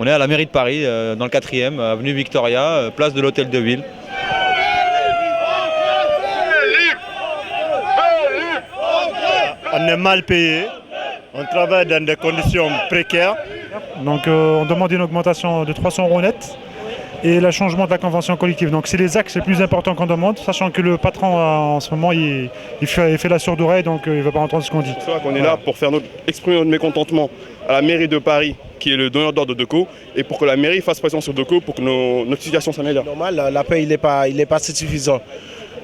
On est à la mairie de Paris, dans le 4e, avenue Victoria, place de l'Hôtel de Ville. On est mal payé, on travaille dans des conditions précaires. Donc on demande une augmentation de 300 € net et le changement de la convention collective. Donc c'est les axes les plus importants qu'on demande, sachant que le patron en ce moment il fait la sourde oreille, donc il ne va pas entendre ce qu'on dit. C'est vrai qu'on est là pour exprimer notre mécontentement à la mairie de Paris, qui est le donneur d'ordre de DECO, et pour que la mairie fasse pression sur DECO pour que notre situation s'améliore. Normal, la paie il n'est pas suffisant.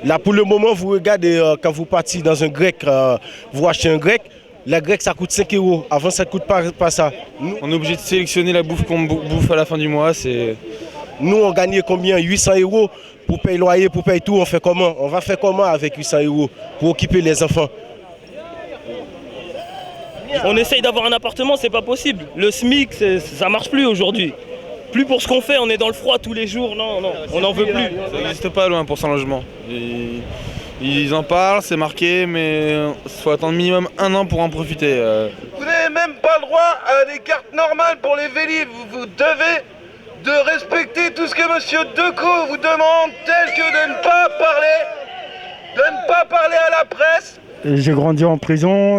Là pour le moment, vous regardez quand vous partez dans un grec, vous achetez un grec. La grecque ça coûte 5 €. Avant ça ne coûte pas ça. On est obligé de sélectionner la bouffe qu'on bouffe à la fin du mois. Nous on gagnait combien? 800 € pour payer le loyer, pour payer tout. On fait comment? On va faire comment avec 800 € pour occuper les enfants? On essaye d'avoir un appartement, c'est pas possible. Le SMIC, ça marche plus aujourd'hui. Plus pour ce qu'on fait, on est dans le froid tous les jours. Non, on n'en veut plus. Ça n'existe pas loin pour sans logement. Ils en parlent, c'est marqué, mais il faut attendre minimum 1 an pour en profiter. Vous n'avez même pas le droit à des cartes normales pour les vélis. Vous devez de respecter tout ce que monsieur Decaux vous demande, tel que de ne pas parler à la presse. J'ai grandi en prison,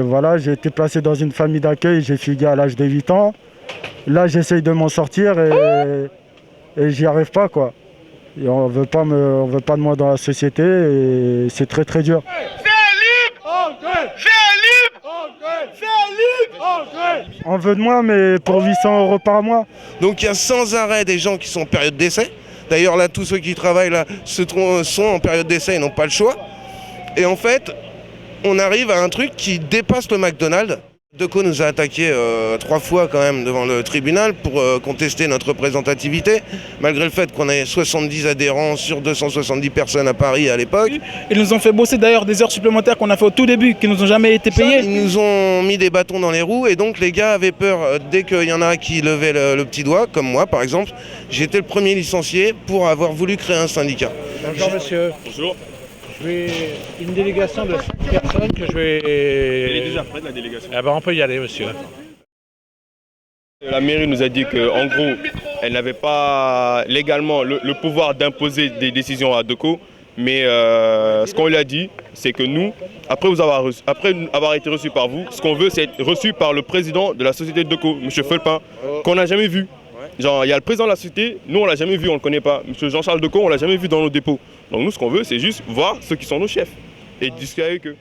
voilà, j'ai été placé dans une famille d'accueil, j'ai figué à l'âge de 8 ans. Là j'essaye de m'en sortir et j'y arrive pas quoi. Et on veut pas de moi dans la société et c'est très très dur. On veut de moi mais pour 800 € par mois. Donc il y a sans arrêt des gens qui sont en période d'essai. D'ailleurs là tous ceux qui travaillent là sont en période d'essai et n'ont pas le choix. Et en fait on arrive à un truc qui dépasse le McDonald's. DECO nous a attaqué 3 fois quand même devant le tribunal pour contester notre représentativité, malgré le fait qu'on ait 70 adhérents sur 270 personnes à Paris à l'époque. Ils nous ont fait bosser d'ailleurs des heures supplémentaires qu'on a fait au tout début, qui nous ont jamais été payées. Ils nous ont mis des bâtons dans les roues et donc les gars avaient peur. Dès qu'il y en a qui levaient le petit doigt, comme moi par exemple, j'étais le premier licencié pour avoir voulu créer un syndicat. Bonjour monsieur. Bonjour. Je vais une délégation de 5 personnes que je vais... Elle est déjà prête la délégation. Ah ben on peut y aller monsieur. La mairie nous a dit qu'en gros, elle n'avait pas légalement le pouvoir d'imposer des décisions à DECO, mais ce qu'on lui a dit, c'est que nous, après avoir été reçus par vous, ce qu'on veut, c'est être reçu par le président de la société de DECO, M. Felpin, qu'on n'a jamais vu. Genre, il y a le président de la société, nous on l'a jamais vu, on le connaît pas. M. Jean-Charles Decaux, on l'a jamais vu dans nos dépôts. Donc nous, ce qu'on veut, c'est juste voir ceux qui sont nos chefs et discuter avec eux.